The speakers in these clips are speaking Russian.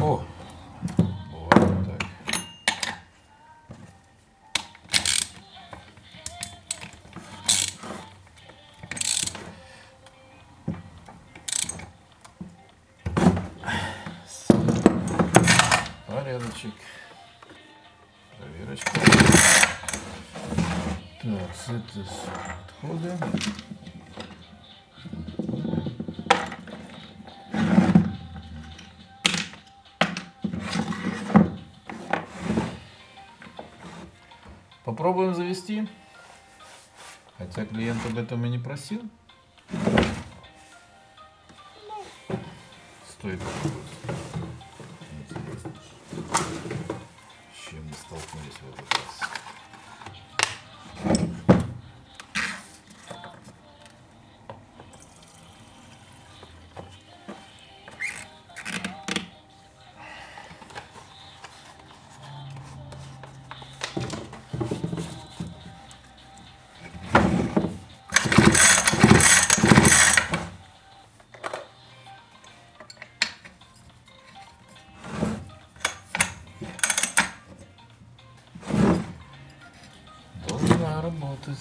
О, бывает так. Порядочек. Проверочка. Так, это отходы. Попробуем завести. Хотя клиент об этом и не просил. Стоит попробовать. Интересно, с чем мы столкнулись в этот раз. Должна работать.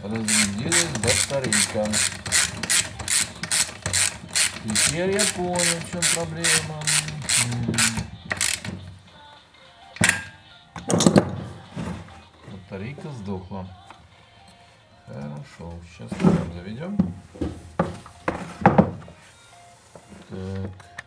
Разрядилась батарейка. Теперь я понял, в чем проблема. Батарейка сдохла. Хорошо, сейчас мы заведем. Так.